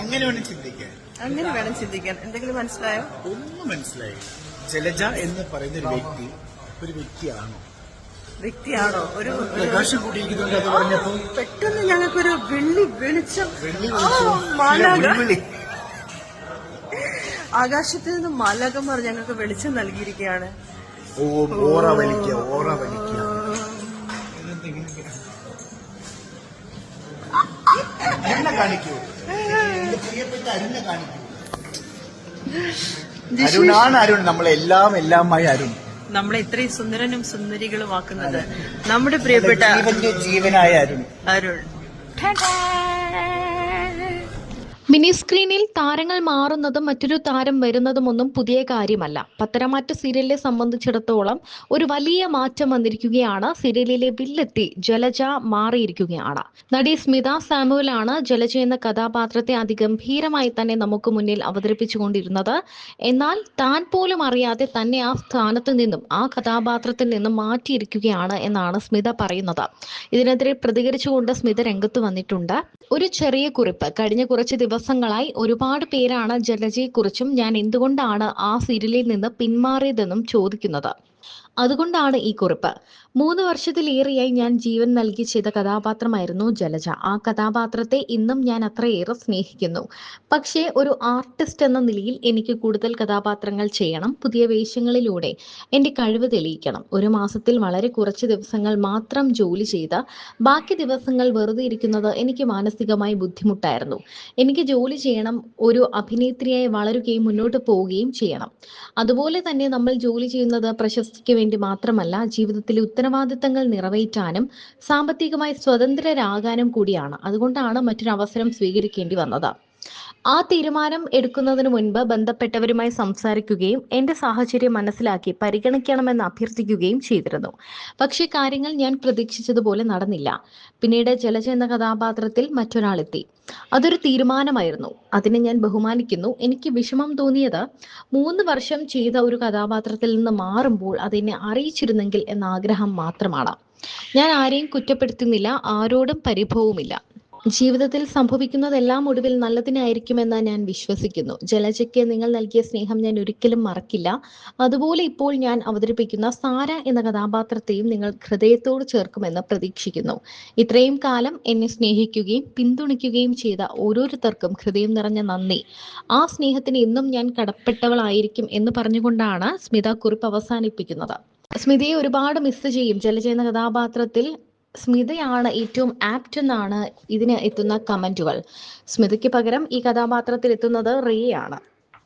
അങ്ങനെ വേണം ചിന്തിക്കാൻ. എന്തെങ്കിലും മനസ്സിലായോ? ഒന്നും മനസ്സിലായി. ജലജ എന്ന് പറയുന്ന ഒരു വ്യക്തിയാണോ? ഒരു പ്രകാശം കൂടിയിരിക്കുന്നുണ്ട്. അത് പറഞ്ഞപ്പോ പെട്ടെന്ന് ഞങ്ങൾക്കൊരു വെളിച്ചം ആകാശത്തിൽ നിന്ന് മാലാഖമാർ ഞങ്ങൾക്ക് വെളിച്ചം നൽകിയിരിക്കുകയാണ്. ഓറ വലിക്കുക. അരുണ കാണിക്കൂ, പ്രിയപ്പെട്ട അരുണ കാണിക്കൂ. അരുണാണ് അരുൺ, എല്ലാമായി അരുൺ. നമ്മളെ ഇത്രയും സുന്ദരനും സുന്ദരികളുമാക്കുന്നത് നമ്മുടെ പ്രിയപ്പെട്ട ജീവനായ അരുൺ. മിനി സ്ക്രീനിൽ താരങ്ങൾ മാറുന്നതും മറ്റൊരു താരം വരുന്നതും ഒന്നും പുതിയ കാര്യമല്ല. പത്തരമാറ്റ് സീരിയലിനെ സംബന്ധിച്ചിടത്തോളം ഒരു വലിയ മാറ്റം വന്നിരിക്കുകയാണ്. സീരിയലിലെ വില്ലെത്തി ജലജ മാറിയിരിക്കുകയാണ്. നടി സ്മിത സാമുവലാണ് ജലജ എന്ന കഥാപാത്രത്തെ അതിഗംഭീരമായി തന്നെ നമുക്ക് മുന്നിൽ അവതരിപ്പിച്ചുകൊണ്ടിരുന്നത്. എന്നാൽ താൻ പോലും അറിയാതെ തന്നെ ആ സ്ഥാനത്ത് നിന്നും ആ കഥാപാത്രത്തിൽ നിന്നും മാറ്റിയിരിക്കുകയാണ് എന്നാണ് സ്മിത പറയുന്നത്. ഇതിനെതിരെ പ്രതികരിച്ചുകൊണ്ട് സ്മിത രംഗത്ത് വന്നിട്ടുണ്ട്. ഒരു ചെറിയ കുറിപ്പ്. കഴിഞ്ഞ കുറച്ച് ദിവസങ്ങളായി ഒരുപാട് പേരാണ് ജലജയെക്കുറിച്ചും ഞാൻ എന്തുകൊണ്ടാണ് ആ സീരിയലിൽ നിന്ന് പിന്മാറിയതെന്നും ചോദിക്കുന്നത്. അതുകൊണ്ടാണ് ഈ കുറിപ്പ്. 3 വർഷത്തിലേറെയായി ഞാൻ ജീവൻ നൽകി ചെയ്ത കഥാപാത്രമായിരുന്നു ജലജ. ആ കഥാപാത്രത്തെ ഇന്നും ഞാൻ അത്രയേറെ സ്നേഹിക്കുന്നു. പക്ഷേ ഒരു ആർട്ടിസ്റ്റ് എന്ന നിലയിൽ എനിക്ക് കൂടുതൽ കഥാപാത്രങ്ങൾ ചെയ്യണം. പുതിയ വേഷങ്ങളിലൂടെ എൻ്റെ കഴിവ് തെളിയിക്കണം. ഒരു മാസത്തിൽ വളരെ കുറച്ച് ദിവസങ്ങൾ മാത്രം ജോലി ചെയ്ത് ബാക്കി ദിവസങ്ങൾ വെറുതെ ഇരിക്കുന്നത് എനിക്ക് മാനസികമായി ബുദ്ധിമുട്ടായിരുന്നു. എനിക്ക് ജോലി ചെയ്യണം, ഒരു അഭിനേത്രിയായി വളരുകയും മുന്നോട്ട് പോവുകയും ചെയ്യണം. അതുപോലെ തന്നെ നമ്മൾ ജോലി ചെയ്യുന്നത് പ്രശസ്തിക്ക് വേണ്ടി മാത്രമല്ല, ജീവിതത്തിലെ ഉത്തരവാദിത്തങ്ങൾ നിറവേറ്റാനും സാമ്പത്തികമായി സ്വതന്ത്രരാകാനും കൂടിയാണ്. അതുകൊണ്ടാണ് മറ്റൊരു അവസരം സ്വീകരിക്കേണ്ടി വന്നത്. ആ തീരുമാനം എടുക്കുന്നതിന് മുൻപ് ബന്ധപ്പെട്ടവരുമായി സംസാരിക്കുകയും എൻ്റെ സാഹചര്യം മനസ്സിലാക്കി പരിഗണിക്കണമെന്ന് അഭ്യർത്ഥിക്കുകയും ചെയ്തിരുന്നു. പക്ഷേ കാര്യങ്ങൾ ഞാൻ പ്രതീക്ഷിച്ചതുപോലെ നടന്നില്ല. പിന്നീട് ജലജ എന്ന കഥാപാത്രത്തിൽ മറ്റൊരാളെത്തി. അതൊരു തീരുമാനമായിരുന്നു. അതിനെ ഞാൻ ബഹുമാനിക്കുന്നു. എനിക്ക് വിഷമം തോന്നിയത് 3 വർഷം ചെയ്ത ഒരു കഥാപാത്രത്തിൽ നിന്ന് മാറുമ്പോൾ അതെന്നെ അറിയിച്ചിരുന്നെങ്കിൽ എന്ന ആഗ്രഹം മാത്രമാണ്. ഞാൻ ആരെയും കുറ്റപ്പെടുത്തുന്നില്ല, ആരോടും പരിഭവവുമില്ല. ജീവിതത്തിൽ സംഭവിക്കുന്നതെല്ലാം ഒടുവിൽ നല്ലതിനായിരിക്കുമെന്ന് ഞാൻ വിശ്വസിക്കുന്നു. ജലജയ്ക്ക് നിങ്ങൾ നൽകിയ സ്നേഹം ഞാൻ ഒരിക്കലും മറക്കില്ല. അതുപോലെ ഇപ്പോൾ ഞാൻ അവതരിപ്പിക്കുന്ന സാര എന്ന കഥാപാത്രത്തെയും നിങ്ങൾ ഹൃദയത്തോട് ചേർക്കുമെന്ന് പ്രതീക്ഷിക്കുന്നു. ഇത്രയും കാലം എന്നെ സ്നേഹിക്കുകയും പിന്തുണയ്ക്കുകയും ചെയ്ത ഓരോരുത്തർക്കും ഹൃദയം നിറഞ്ഞ നന്ദി. ആ സ്നേഹത്തിന് എന്നും ഞാൻ കടപ്പെട്ടവളായിരിക്കും എന്ന് പറഞ്ഞുകൊണ്ടാണ് സ്മിത കുറിപ്പ് അവസാനിപ്പിക്കുന്നത്. സ്മിതയെ ഒരുപാട് മിസ് ചെയ്യും. ജലജ എന്ന കഥാപാത്രത്തിൽ സ്മിതയാണ് ഏറ്റവും ആപ്റ്റ് എന്നാണ് ഇതിന് എത്തുന്ന കമന്റുകൾ. സ്മിതയ്ക്ക് പകരം ഈ കഥാപാത്രത്തിൽ എത്തുന്നത് റിയയാണ്.